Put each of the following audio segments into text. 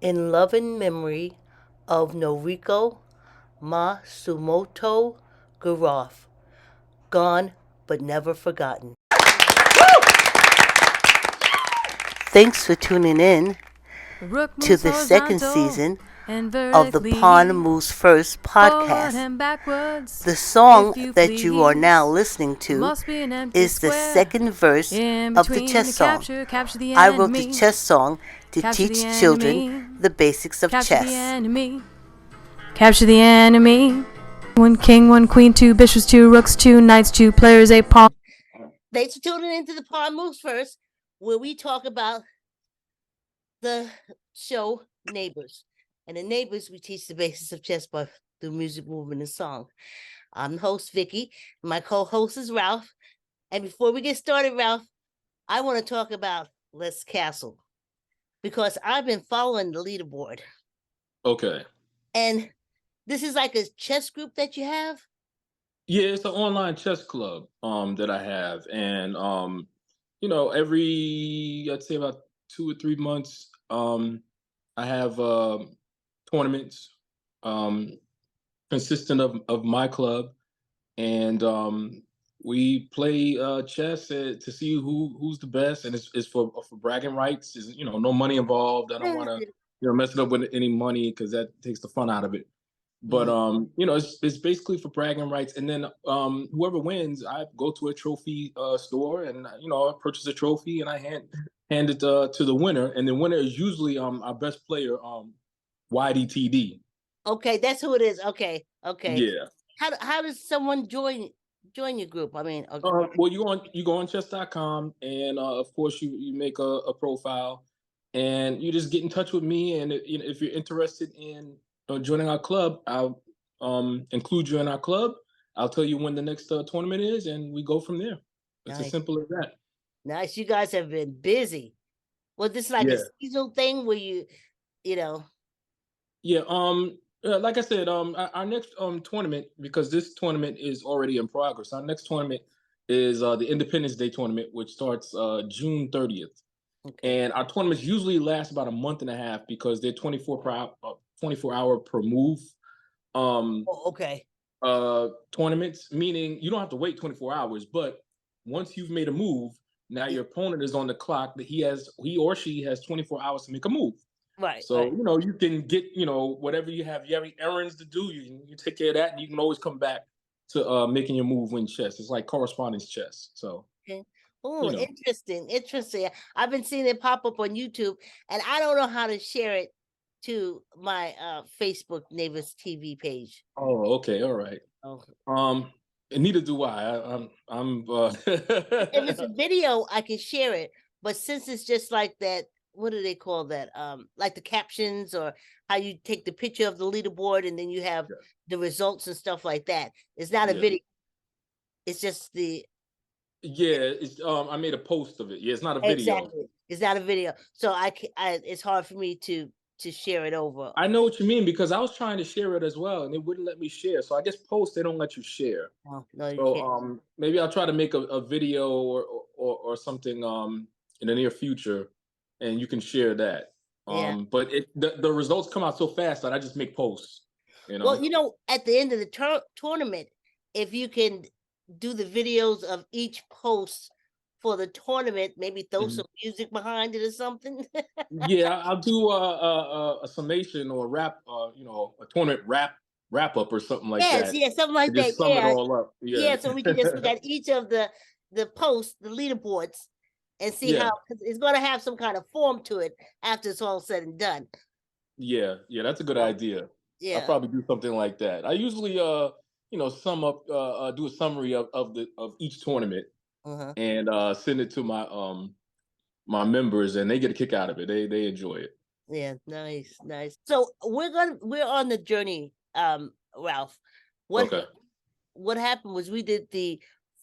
in loving memory of Noriko Masumoto Garoff, gone but never forgotten. Thanks for tuning in Rook to moves the second horizontal season and of the Pawn vertically, Moves First forward podcast. and backwards. The song If you that you are now please, listening to must be an empty is the square second verse in of the between chess the song. capture the I wrote the enemy, chess song to capture the teach children enemy, the basics of capture the chess. enemy, capture the enemy. One king, one queen, two bishops, two rooks, two knights, two players, a pawn. Thanks for tuning into the Pawn Moves First, where we talk about the show Neighbors. And in Neighbors, we teach the basics of chess by through music, movement, and song. I'm the host, Vicky. My co-host is Ralph. And before we get started, Ralph, I want to talk about Les Castle because I've been following the leaderboard. Okay. And this is like a chess group that you have? Yeah, it's an online chess club that I have. And every I'd say about 2 or 3 months, I have tournaments um consistent of my club. And we play chess to see who's the best, and it's for bragging rights. Is no money involved. I don't want to mess it up with any money because that takes the fun out of it. But it's basically for bragging rights. And then whoever wins, I go to a trophy store, and I purchase a trophy and I hand it to the winner. And the winner is usually our best player, YDTD. Okay, that's who it is. Okay, okay. Yeah. How does someone join your group? I mean, okay. Well, you go on chess.com, and of course you make a profile, and you just get in touch with me. And if you're interested in joining our club, I'll include you in our club. I'll tell you when the next tournament is, and we go from there. It's as Nice. simple as that. Nice. You guys have been busy. Well, this is like a Yeah. seasonal thing where you know. Yeah. Like I said, our next tournament, because this tournament is already in progress. Our next tournament is the Independence Day tournament, which starts June 30th. Okay. And our tournaments usually last about a month and a half because they're 24 hour per move Oh, okay. tournaments, meaning you don't have to wait 24 hours. But once you've made a move, now your opponent is on the clock that he or she has 24 hours to make a move. Right, So right. you can get whatever you have errands to do, you take care of that, and you can always come back to making your move when chess. It's like correspondence chess. So Okay. Oh, you know. interesting. Interesting. I've been seeing it pop up on YouTube and I don't know how to share it to my Facebook Neighbors TV page. Oh, okay, all right. Oh. And neither do I. I'm If it's a video, I can share it. But since it's just like that, what do they call that? Like the captions or how you take the picture of the leaderboard and then you have yeah, the results and stuff like that. It's not a yeah. video. It's just the Yeah, it's I made a post of it. Yeah, it's not a video. exactly. It's not a video. So it's hard for me to share it over. I know what you mean because I was trying to share it as well and it wouldn't let me share. So I guess post they don't let you share. No, no, you So can't. maybe I'll try to make a video or something in the near future, and you can share that. Yeah. But the results come out so fast that I just make posts, you Well, know. at the end of the tournament, if you can do the videos of each post for the tournament, maybe throw Mhm. some music behind it or something. Yeah, I'll do a summation or a a tournament wrap up or something like Yes, that yeah, something like to that. just sum it Yeah, all up. Yeah. yeah. So we can just look at each of the posts, the leaderboards, and see how Yeah. 'cause it's going to have some kind of form to it after it's all said and done. Yeah, yeah, that's a good So, idea. I'll yeah. probably do something like that. I usually sum up do a summary of each tournament Uh-huh. and send it to my members, and they get a kick out of it. They enjoy it. Yeah, nice, nice. So we're on the journey, Ralph. What Okay. what happened was we did the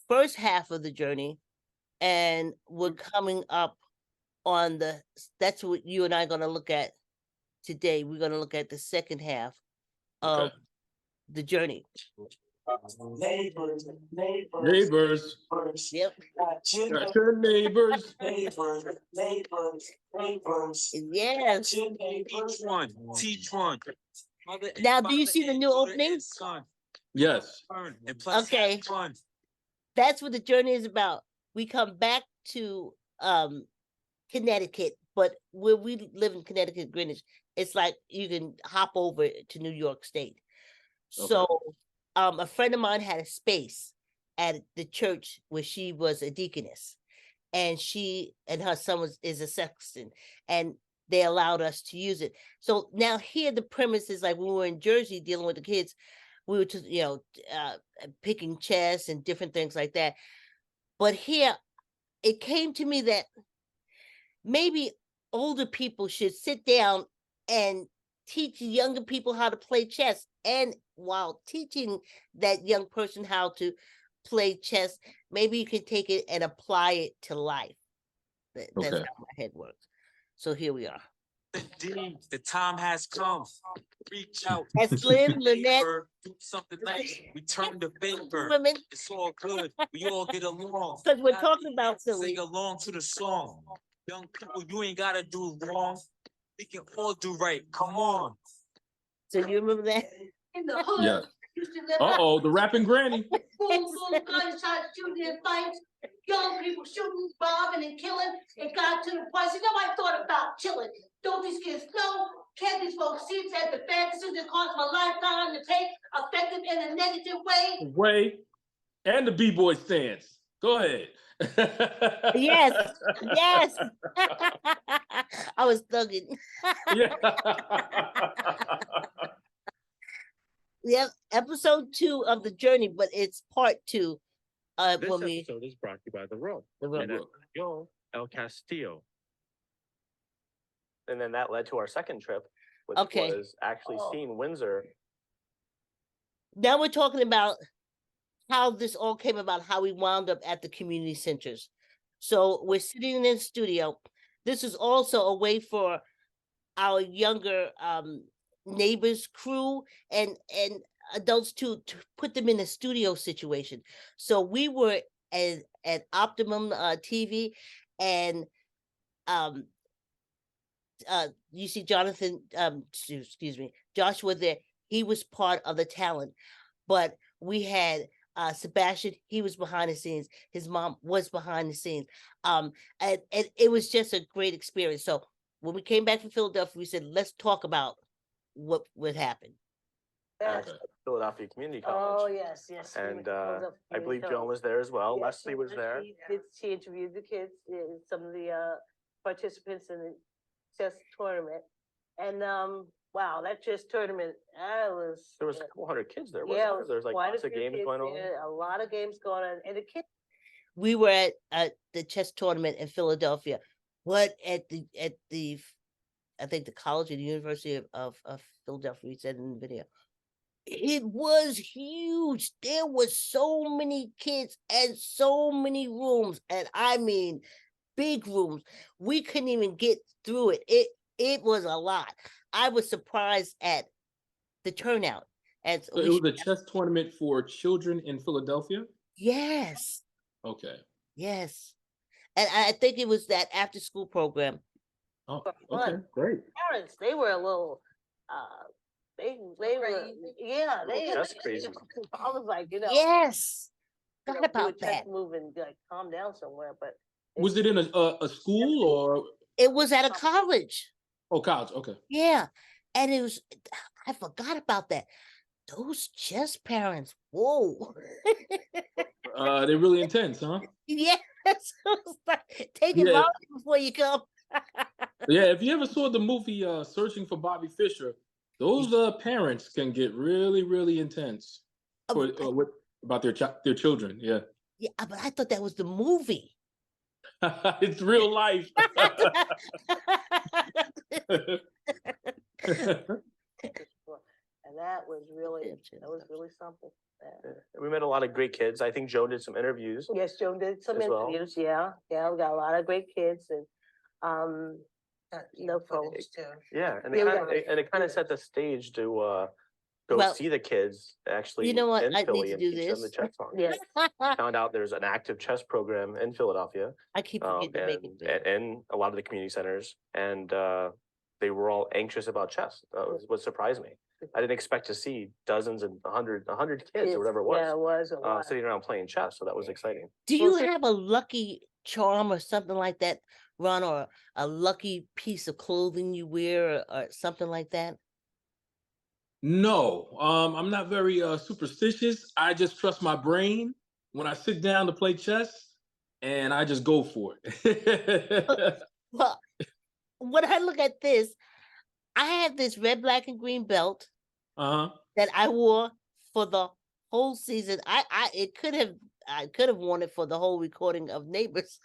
first half of the journey and we're coming up on that's what you and I are gonna look at today. We're gonna look at the second half Okay. of the journey. Neighbors. Yep. Got your neighbors. Yes. Each one, teach one. Now, do you see the new opening? Yes. Okay. That's what the journey is about. We come back to Connecticut, but where we live in Connecticut, Greenwich, it's like you can hop over to New York State. So a friend of mine had a space at the church where she was a deaconess, and she and her son is a sexton, and they allowed us to use it. So now here the premise is like when we were in Jersey dealing with the kids, we were just, picking chess and different things like that. But here it came to me that maybe older people should sit down and teach younger people how to play chess. And while teaching that young person how to play chess, maybe you can take it and apply it to life. That's how my head works. So here we are. Indeed, the time has come. Reach out. That's Lynn, Lynette. Do something nice. Return the favor. Women. It's all good. We all get along. Because we're talking about Philly. Sing along to the song. Young people, you ain't gotta do wrong. We can all do right. Come on. So you remember that? In the hood. Yeah. Used to live Uh-oh, the rapping granny. boom, boom, gunshots, shooting and fights, young people shooting, robbing and killing. It got to the point, you know, I thought about killing. Don't these kids know? Can't these folks see that the bad decisions cost my lifetime to take affected in a negative way? And the B-boy stance. Go ahead. Yes. I was thugging. Yeah. Yep, episode 2 of the journey, but it's part 2. This When we episode is brought to you by The Row. the road. And that's Yo El Castillo. And then that led to our second trip, which Okay. was actually seeing Windsor. Now we're talking about how this all came about, how we wound up at the community centers. So we're sitting in the studio. This is also a way for our younger neighbors, crew, and adults to put them in a studio situation. So we were at Optimum TV, and you see Jonathan, excuse me, Joshua there. He was part of the talent, but we had Sebastian. He was behind the scenes. His mom was behind the scenes. And it was just a great experience. So when we came back from Philadelphia, we said, let's talk about what would happen. At Philadelphia Community College. Oh, yes. And I believe Joan was there as well. Leslie was there. She interviewed the kids, some of the participants in the chess tournament. And wow, that chess tournament, There was a couple hundred kids there, wasn't yeah, there? There's like quite lots a of few games kids going on. there, a lot of games going on. And the kids, We were at the chess tournament in Philadelphia. What at the I think the college or the University of Philadelphia, we said in the video. It was huge. There were so many kids and so many rooms, and I mean big rooms. We couldn't even get through it. It was a lot. I was surprised at the turnout. And So it was a chess tournament for children in Philadelphia? yes, Okay. yes. And I think it was that after school program. Oh, okay, great. parents, they were a little, they were, yeah, they. That's crazy. I was like, Yes. you Thought know, do a about chess that. move and like calm down somewhere, but. Was it in a school or It was at a college. college? Okay. Yeah. And it was, I forgot about that. Those chess parents, whoa. They're really intense, huh? Yes. It was like, take it Yeah. out before you come. Yeah, if you ever saw the movie Searching for Bobby Fischer, those parents can get really, really intense for about their children. Yeah. Yeah, but I thought that was the movie. It's real life. And that was really something. We met a lot of great kids. I think Joe did some interviews. Yes, Joan did some As well. interviews, yeah, we got a lot of great kids and, no folks. Yeah, and Yeah, we it got kind of set the stage to go Well, see the kids actually you know what? in I need Philly to and do teach them the this. chess song. Yes. Found out there's an active chess program in Philadelphia, I keep forgetting to make it big. and a lot of the community centers, and they were all anxious about chess. That was what surprised me. I didn't expect to see dozens and 100 kids or whatever it was, Yeah, it was a lot. sitting around playing chess. So that was exciting. Do Well, you see- have a lucky charm or something like that, Ron, or a lucky piece of clothing you wear or something like that? No, I'm not very superstitious. I just trust my brain when I sit down to play chess, and I just go for it. Well, when I look at this, I have this red, black, and green belt Uh that I wore for the whole season. I could have worn it for the whole recording of Neighbors.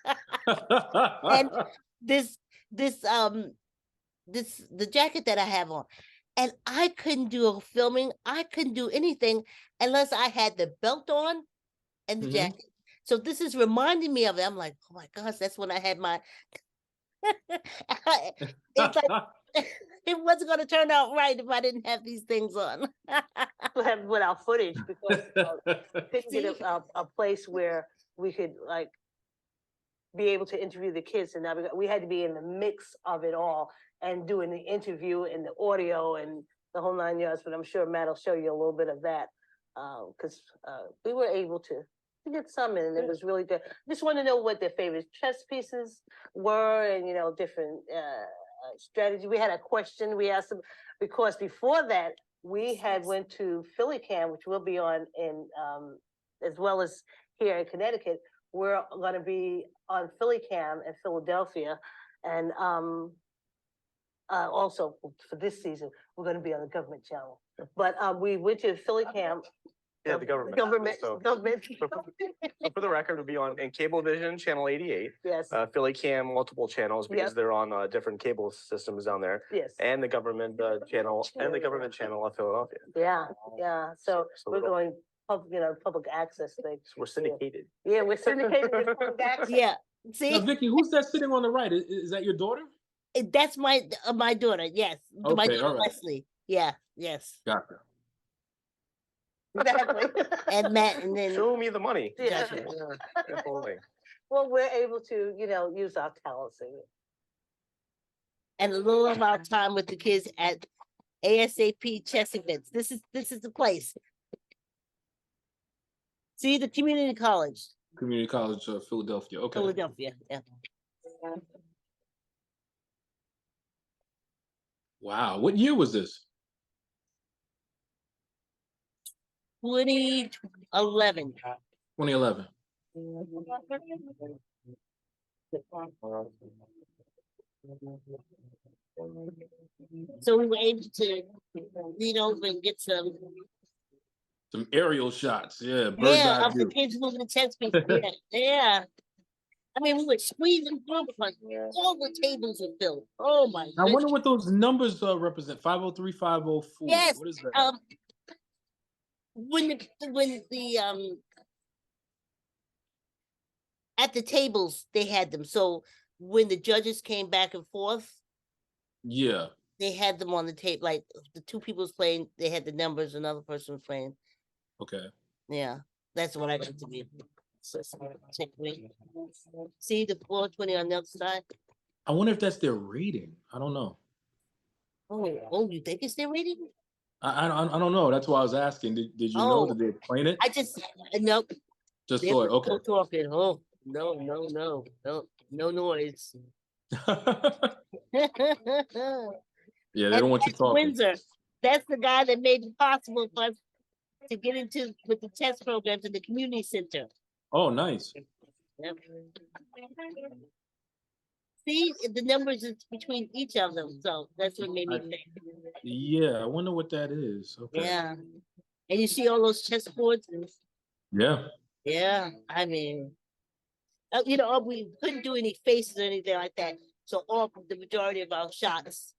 And huh. this the jacket that I have on. And I couldn't do a filming, I couldn't do anything unless I had the belt on and the Mhm. jacket. So this is reminding me of it. I'm like, oh my gosh, that's when I had my it's like it wasn't gonna turn out right if I didn't have these things on. We have without footage because couldn't get See? a place where we could like be able to interview the kids, and now we had to be in the mix of it all and doing the interview and the audio and the whole 9 yards. But I'm sure Matt will show you a little bit of that because we were able to get some in, and it was really good. Just want to know what their favorite chess pieces were, and different strategy. We had a question we asked them because before that we had went to Philly Cam, which will be on in as well as here in Connecticut. We're going to be on Philly Cam in Philadelphia, and also for this season we're going to be on the government channel. But we went to Philly Cam. Yeah, the government. Government. So, Government. for the record, it'll be on in Cablevision channel 88. Yes. Philly Cam multiple channels because Yep. they're on different cable systems down there, Yes. and the government channel and the government channel of Philadelphia. Yeah. Yeah. So we're it'll- going public access thing. So we're syndicated. Yeah, we're syndicated with public access. Yeah. Now, See, Vicky, who's that sitting on the right? Is that your daughter? that's my daughter. Yes, my Okay, daughter all right. Leslie. Yeah, yes, Gotcha. Exactly. and Matt, and then Show me the money. Yeah. Gotcha. That whole thing. Well, we're able to, use our talents. and a little of our time with the kids at ASAP chess events. This is the place. See, the community college, Community College of Philadelphia. Okay. Philadelphia. Yeah. Wow. What year was this? 2011. 2011. So we were able to lean over and get some, Some aerial shots. Yeah. Bird's yeah, eye of the view. kids moving the chess piece. Yeah, yeah. I mean, we were squeezing through because all the tables were filled. Oh my I wonder goodness. what those numbers represent. 503, 504. Yes. What is that? When the at the tables they had them. So when the judges came back and forth, Yeah. they had them on the tape. Like the two people was playing, they had the numbers. Another person was playing. Okay. Yeah, that's what I got to be. So, take me. See the 420 on the other side. I wonder if that's their rating. I don't know. Oh, you think it's their rating? I don't know. That's why I was asking. Did you know? Oh. Did they explain it? I just nope. Just They saw were it. Okay. still talking. Oh no noise. Yeah, they don't want you That's talking. Windsor. That's the guy that made it possible for us to get into with the test programs in the community center. Oh, nice. Yep. See, the numbers is between each of them, so that's what made me think. Yeah, I wonder what that is. Okay. Yeah, and you see all those chess boards. Yeah. Yeah, I mean, we couldn't do any faces or anything like that. So the majority of our shots,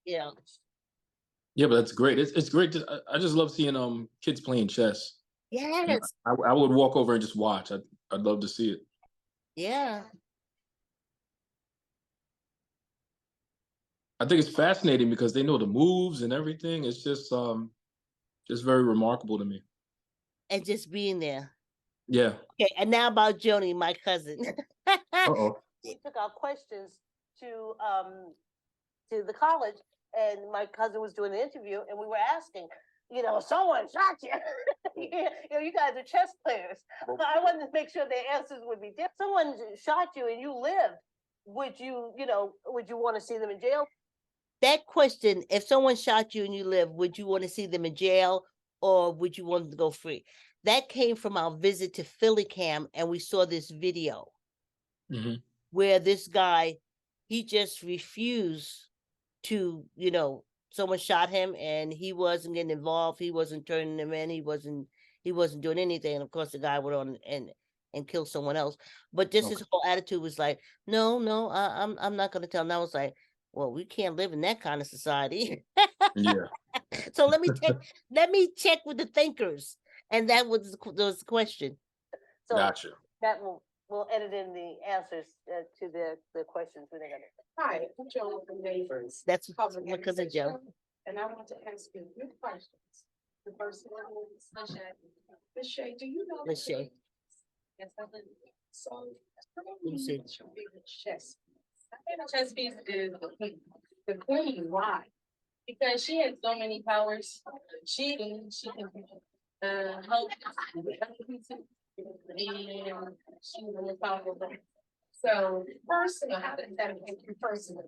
Yeah, but that's great. It's great. I just love seeing kids playing chess. yes, I would walk over and just watch. I'd love to see it. yeah, I think it's fascinating because they know the moves and everything. It's just Just very remarkable to me. and just being there. Yeah. Okay, and now about Joanie, my cousin. Uh-oh. We took our questions to the college, and my cousin was doing an interview, and we were asking, you know, someone shot you. You know, you guys are chess players. I wanted to make sure their answers would be different. Someone shot you and you lived. Would you want to see them in jail? That question, if someone shot you and you live, would you want to see them in jail or would you want them to go free? That came from our visit to Philly Cam, and we saw this video where this guy, he just refused to, someone shot him and he wasn't getting involved. He wasn't turning them in. He wasn't doing anything. And of course, the guy went on and killed someone else. But just his whole attitude was like, no, I'm not going to tell. And I was like, well, we can't live in that kind of society. Yeah. So let me check with the thinkers. And that was the question. So Gotcha. that we'll edit in the answers to the questions when they're gonna. Hi, I'm Joe from Neighbors. That's Public because of Access Joe. Show, and I want to ask you a few questions. The first one is, Ms. Shay, do you know? Ms. Shay. Yes, I do. So. Let me see. Chess. I think a chess piece is the queen. Why? Because she has so many powers. She can help with other pieces, and she's the most powerful. So personal, how does that make you personal?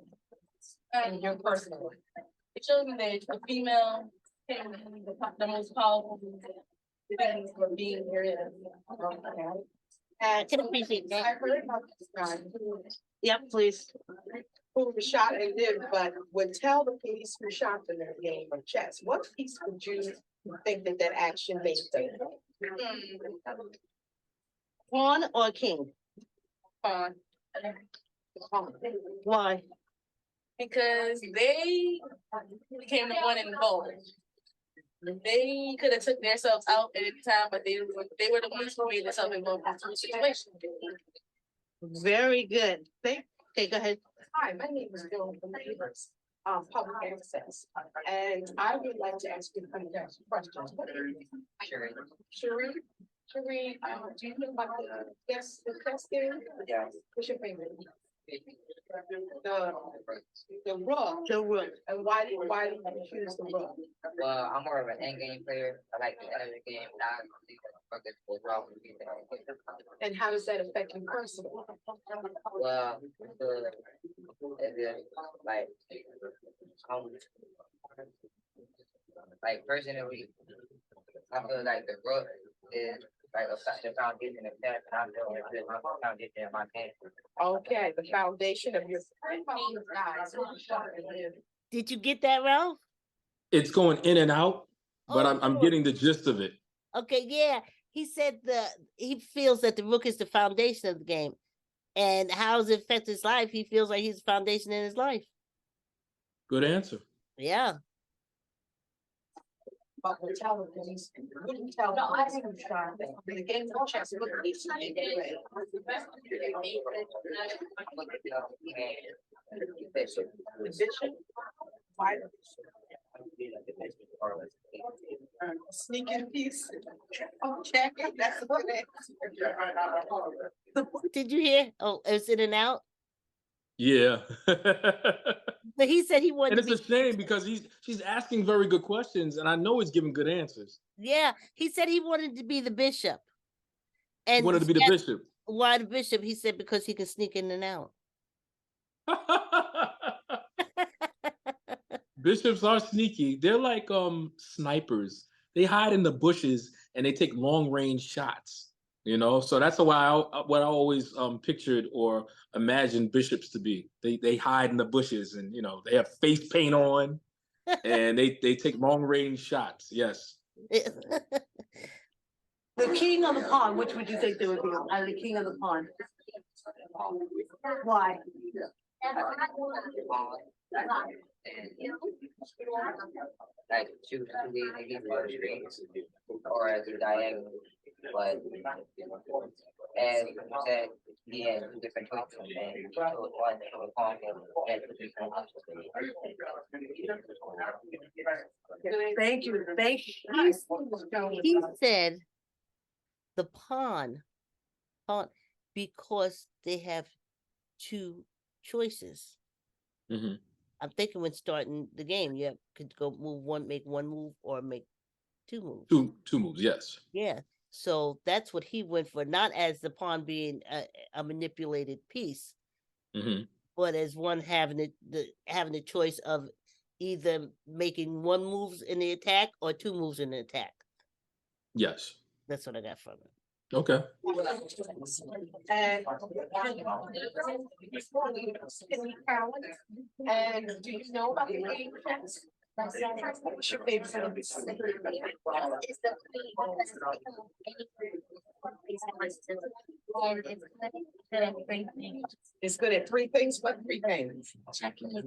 And your personal life. It shows me that a female can be the most powerful things for being here. I can appreciate that. I heard about this guy. Yep, please. Who was shot and lived, but would tell the police who shot them in a game of chess. What piece would you think that action made them? Pawn or king? Pawn. Why? Because they became the one involved. They could have took themselves out at any time, but they were the ones who made themselves involved in the situation. Very good. Okay, go ahead. Hi, my name is Joe from Neighbors, Public Access, and I would like to ask you a few questions. Cherie, do you know about the test game? Yeah. What's your favorite? The rug. The rook. And why did you choose the rug? Well, I'm more of an end game player. I like the end of the game, not the problem. And how does that affect you personally? Well, like, like personally, I feel like the book is like the foundation of that, and I feel like it's my foundation in my hand. Okay, the foundation of your. Did you get that, Ralph? It's going in and out, but Oh, I'm sure. getting the gist of it. Okay, yeah. He said he feels that the rook is the foundation of the game. And how does it affect his life? He feels like he's the foundation in his life. Good answer. Yeah. But we tell them, wouldn't tell them. I think the game of chess wouldn't be something they read. Bishop. Why? Sneaking piece. Okay, that's a good answer. Did you hear? Oh, it's in and out. Yeah. But he said he wanted And it's a shame because she's asking very good questions, and I know he's giving good answers. Yeah, he said he wanted to be the bishop. He And wanted to be the bishop. Why the bishop? He said because he can sneak in and out. Bishops are sneaky. They're like snipers. They hide in the bushes and they take long range shots. So that's what I always pictured or imagined bishops to be. They hide in the bushes and they have face paint on and they take long range shots. Yes. The king of the pawn, which would you think they would be? The king of the pawn. Why? Like choose to be maybe more strings or as a diagonal, but as you said, he had two different choices and he chose one that was calling him and two different options. Thank you, thank He said the pond, because they have two choices. Mhm. I'm thinking when starting the game, you could go make one move or make two moves. Two moves, yes. Yeah. So that's what he went for, not as the pawn being a manipulated piece, Hmm. but as one having the choice of either making one move in the attack or two moves in the attack. Yes. That's what I got from it. Okay. And do you know about the game? What's your favorite? It's good at three things, but three things. Checking the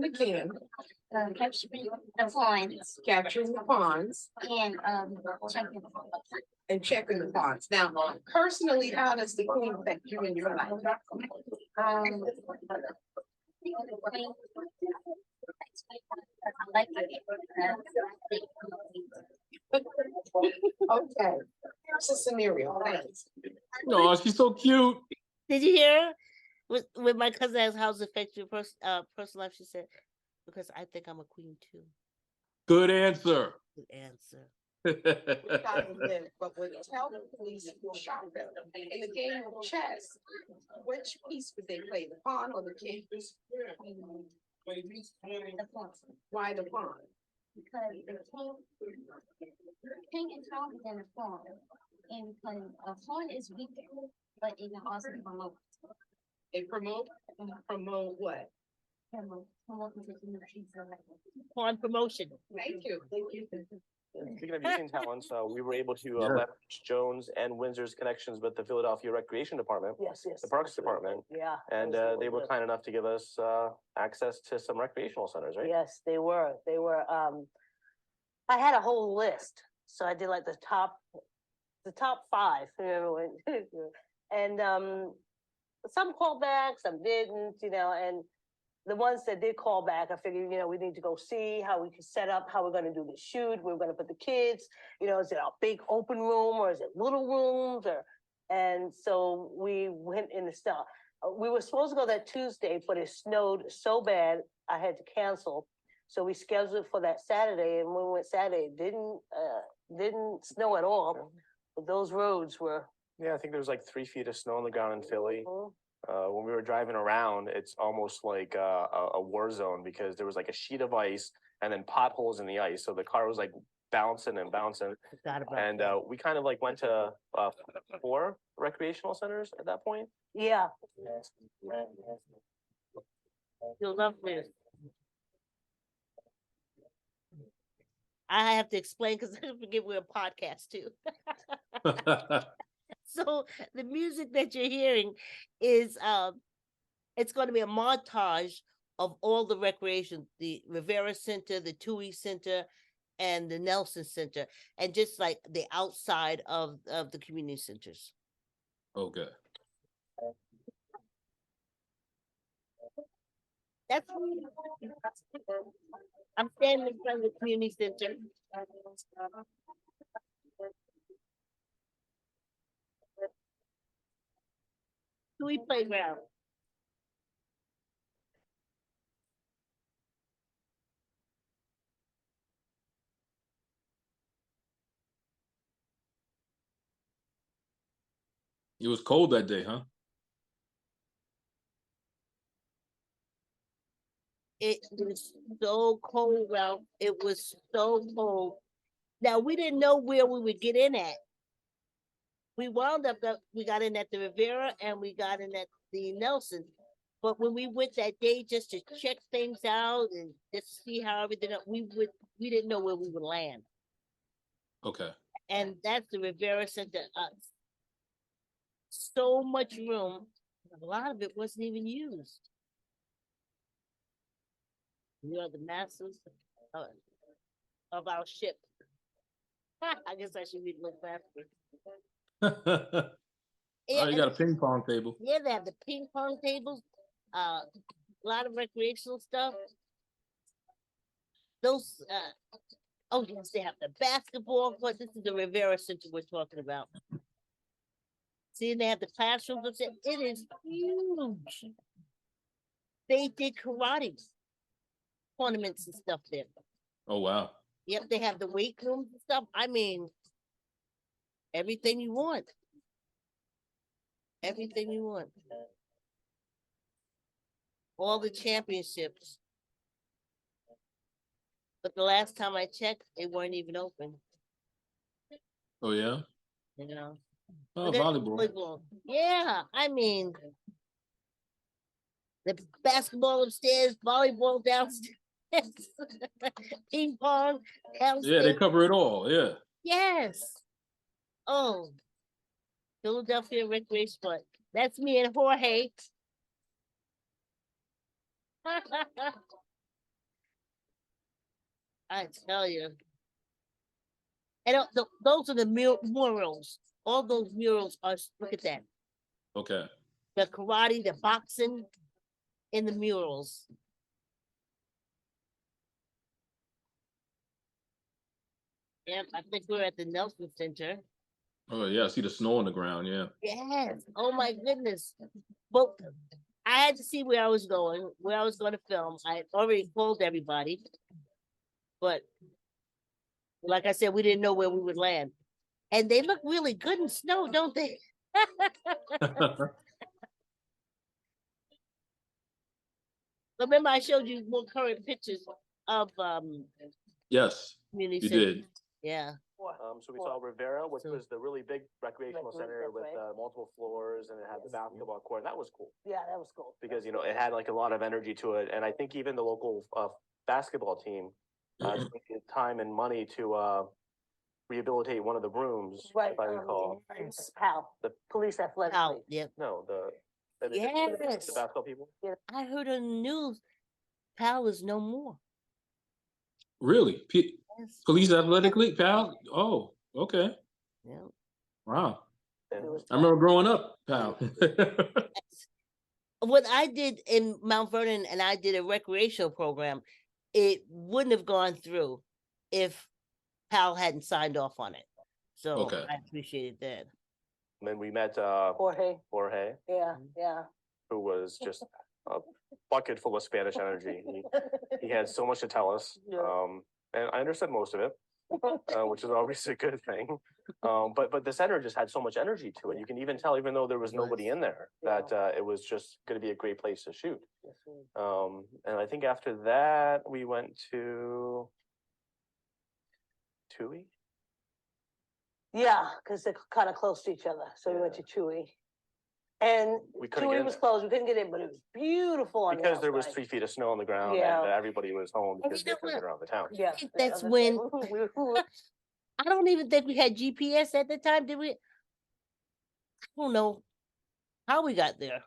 can. Capturing the pawns. Capturing the pawns. And checking the pawns. Now, personally, how does the queen affect you in your life? Okay, here's a scenario. Thanks. No, she's so cute. Did you hear? With my cousin asked how's it affect your personal life, she said, because I think I'm a queen too. Good answer. Good answer. But when tell the police shot them in the game of chess, which piece would they play, the pawn or the king? Why the pawn? Because the king is stronger than the pawn, and because a pawn is weaker, but it can also promote. They promote what? Promote position of peace. Pawn promotion. Thank you. Speaking of using talents, we were able to Yeah. leverage Jones and Windsor's connections with the Philadelphia Recreation Department, Yes, yes. the Parks Department, Yeah. and they were kind enough to give us access to some recreational centers, right? Yes, they were. They were. I had a whole list, so I did like the top 5. And some called back, some didn't. And the ones that did call back, I figured, we need to go see how we can set up, how we're going to do the shoot. We're going to put the kids. Is it a big open room or is it little rooms And so we went in the stuff. We were supposed to go that Tuesday, but it snowed so bad I had to cancel. So we scheduled it for that Saturday, and when we went Saturday, it didn't snow at all. But those roads were. Yeah, I think there was like 3 feet of snow on the ground in Philly. When we were driving around, it's almost like a war zone because there was like a sheet of ice and then potholes in the ice. So the car was like bouncing and bouncing. And we kind of like went to 4 recreational centers at that point. Yeah. You'll love this. I have to explain because I forget we're a podcast too. So the music that you're hearing is it's going to be a montage of all the recreation, the Rivera Center, the TUI Center, and the Nelson Center, and just like the outside of the community centers. Okay. I'm standing in front of the community center. TUI Playground. It was cold that day, huh? It was so cold, Ralph. It was so cold. Now we didn't know where we would get in at. We wound up that we got in at the Rivera and we got in at the Nelson. But when we went that day just to check things out and just see how everything we didn't know where we would land. Okay. And that's the Rivera Center. So much room. A lot of it wasn't even used. We are the masters of our ship. I guess I should read a little faster. Oh, you got a ping pong table. Yeah, they have the ping pong tables. A lot of recreational stuff. those, oh yes, they have the basketball court. This is the Rivera Center we're talking about. See, they have the classrooms. It is huge. They did karate tournaments and stuff there. Oh wow. Yep, they have the weight rooms and stuff. I mean, everything you want. Everything you want. All the championships. But the last time I checked, they weren't even open. Oh yeah. You know. Oh, But then volleyball. Yeah, I mean, the basketball upstairs, volleyball downstairs, ping pong Yeah, downstairs. they cover it all. Yeah. Yes. Oh, Philadelphia Recreation Fund. That's me and Jorge. I tell you. And those are the murals. All those murals are, look at that. Okay. The karate, the boxing in the murals. Yep, I think we're at the Nelson Center. Oh yeah, I see the snow on the ground. Yeah. Yes. Oh my goodness. But I had to see where I was going to film. I already told everybody. But like I said, we didn't know where we would land. And they look really good in snow, don't they? Remember, I showed you more current pictures of Yes, community you center. did. Yeah. So we saw Rivera, which So- was the really big recreational center That's with right. multiple floors, and it had the basketball court. That was cool Yeah, that was cool. because it had like a lot of energy to it, and I think even the local basketball team took the time and money to rehabilitate one of the rooms, Right. if I recall. PAL, The- police athletic. Out. League. Yep. No, the Yes. the basketball people. I heard on the news, Pal is no more. Really? Yes. Police Athletic League, pal? Oh, okay. Yeah. Wow. It was I remember growing up, pal. What I did in Mount Vernon, and I did a recreational program, it wouldn't have gone through if Pal hadn't signed off on it. So Okay. I appreciated that. And then we met Jorge. Jorge, Yeah, yeah. who was just a bucket full of Spanish energy. He had so much to tell us, Yeah. and I understood most of it, which is always a good thing. But the center just had so much energy to it. You can even tell, even though there was nobody in there, that it was just going to be a great place to shoot. And I think after that we went to Tui. Yeah, because they're kind of close to each other. So we went to Chewy. And We couldn't get Chewy in was there. closed. We couldn't get in, but it was beautiful on Because the there was outside. 3 feet of snow on the ground, Yeah. and everybody was home because you they know couldn't get what? around the town. Yeah. think that's when- I don't even think we had GPS at the time, did we? I don't know how we got there.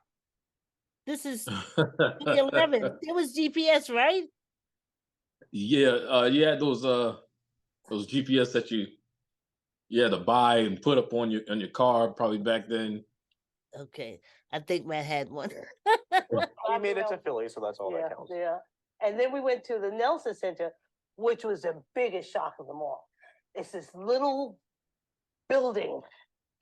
This is 2011. There was GPS, right? Yeah, you had those GPS that you had to buy and put up on your car probably back then. Okay, I think Matt had one. We made it to Philly, so that's all Yeah, that counts. yeah. And then we went to the Nelson Center, which was the biggest shock of them all. It's this little building.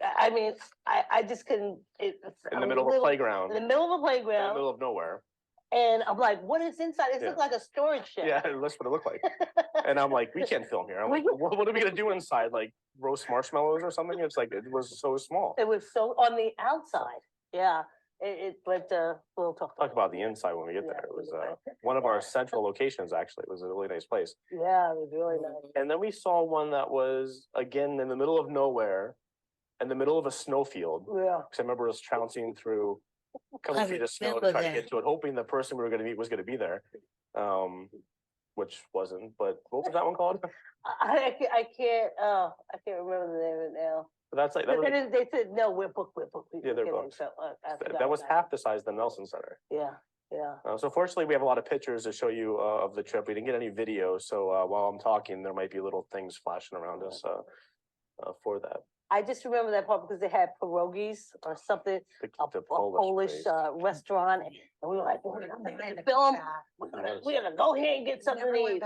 I mean, I just couldn't. It's In the middle of a playground, In the middle of a in the playground. middle of nowhere. And I'm like, what is inside? It Yeah. looked like a storage shed. Yeah, that's what it looked like. And I'm like, we can't film here. I'm like, what are we gonna do inside? Like roast marshmallows or something? It's like, it was so small. It was so on the outside. Yeah. But we'll talk Talk about the inside when we get there. It was one of our central locations, actually. It was a really nice place. Yeah, it was really nice. And then we saw one that was, again, in the middle of nowhere, in the middle of a snowfield. Yeah. Because I remember us trouncing through a couple I feet of snow to remember try to that. get to it, hoping the person we were going to meet was going to be there, which wasn't. But what was that one called? I can't remember the name of it now. But that's like, But that was, they said, no, we're booked. Yeah, they're Get in. booked. So, I forgot that was about half the size of the Nelson Center. Yeah, yeah. So fortunately, we have a lot of pictures to show you of the trip. We didn't get any video, so while I'm talking, there might be little things flashing around us for that. I just remember that part because they had pierogies or something, The a Polish place. restaurant, and we were like, we're gonna film. We're gonna go here and get something to eat.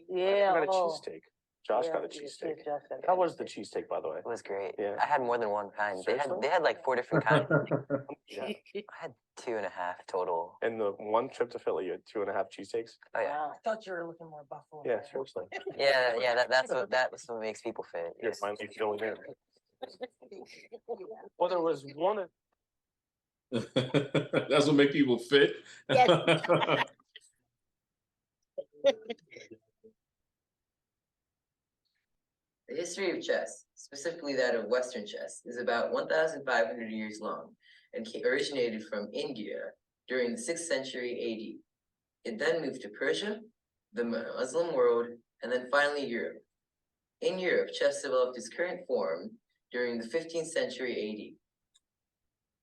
Yeah. I got a oh. cheesesteak. Josh Yeah, got a yeah, cheesesteak. Josh got How it. was the cheesesteak, by the way? It was great. Yeah. I had more than one kind. Seriously? They had like 4 different kinds. Yeah. I had 2.5 total. And the one trip to Philly, you had 2.5 cheesesteaks? Oh yeah. Wow. I thought you were looking more buffalo. Yeah, seriously. Yeah, that's what makes people fit. You're finally filling in. Well, there was one. That's what make people fit. Yes. The history of chess, specifically that of Western chess, is about 1,500 years long and originated from India during the 6th century AD. It then moved to Persia, the Muslim world, and then finally Europe. In Europe, chess developed its current form during the 15th century AD.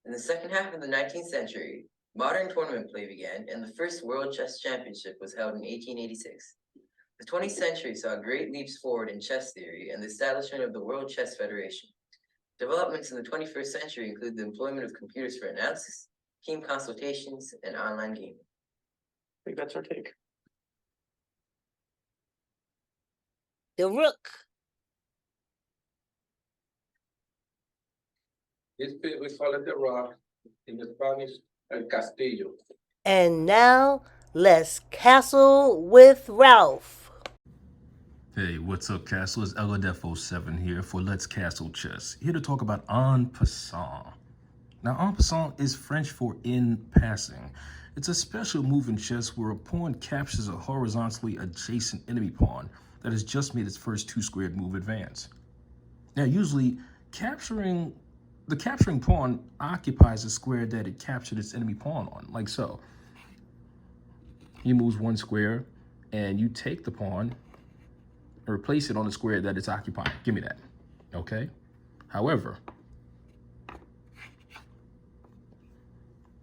In the second half of the 19th century, modern tournament play began, and the first World Chess Championship was held in 1886. The 20th century saw great leaps forward in chess theory and the establishment of the World Chess Federation. Developments in the 21st century include the employment of computers for analysis, team consultations, and online gaming. I think that's our take. The rook. We call it the rock, in Spanish, el castillo. And now let's castle with Ralph. Hey, what's up, Castle? It's Eladefo7 here for Let's Castle Chess. Here to talk about en passant. Now, en passant is French for in passing. It's a special move in chess where a pawn captures a horizontally adjacent enemy pawn that has just made its first 2-squared move advance. Now, usually, the capturing pawn occupies a square that it captured its enemy pawn on, like so. He moves 1 square, and you take the pawn and replace it on the square that it's occupying. Give me that, okay? However,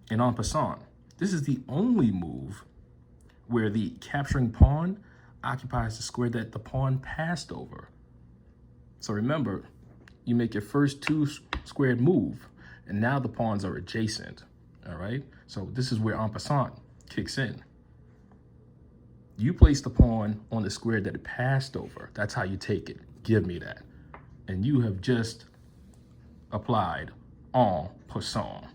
in en passant, this is the only move where the capturing pawn occupies the square that the pawn passed over. So remember, you make your first 2-squared move, and now the pawns are adjacent, all right? So this is where en passant kicks in. You place the pawn on the square that it passed over. That's how you take it. Give me that. And you have just applied en passant.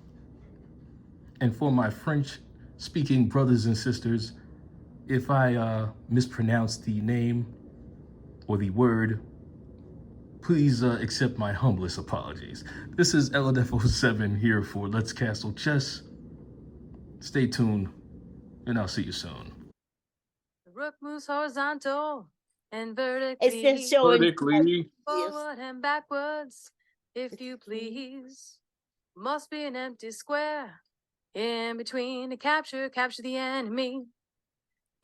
And for my French-speaking brothers and sisters, if I mispronounce the name or the word, please accept my humblest apologies. This is Eladefo7 here for Let's Castle Chess. Stay tuned, and I'll see you soon. The rook moves horizontal and vertically. It's just showing Vertically. Forward and backwards, if you please. Must be an empty square in between to capture the enemy.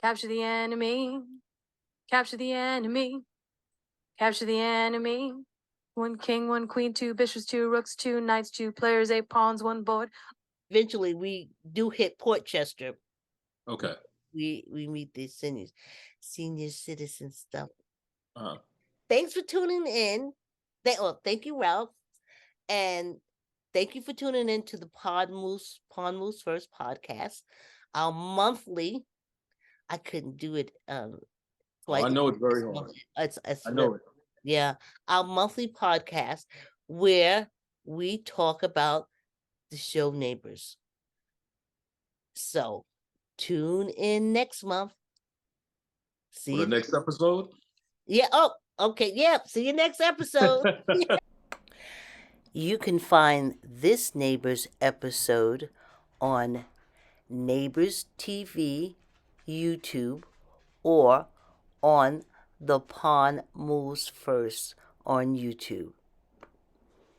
Capture the enemy. Capture the enemy. Capture the enemy. 1 king, 1 queen, 2 bishops, 2 rooks, 2 knights, 2 players, 8 pawns, 1 board. Eventually we do hit Portchester. Okay. We meet the senior citizen stuff. Uh-huh. Thanks for tuning in. Thank you, Ralph. And thank you for tuning in to the Pawn Moose First podcast. Our monthly, I couldn't do it. I know it's very hard. It's I know it. Yeah, our monthly podcast where we talk about the show Neighbors. So tune in next month. See For you the next episode? Yeah. Oh, okay. Yeah. See you next episode. You can find this Neighbors episode on Neighbors TV, YouTube, or on the Pawn Moves First on YouTube.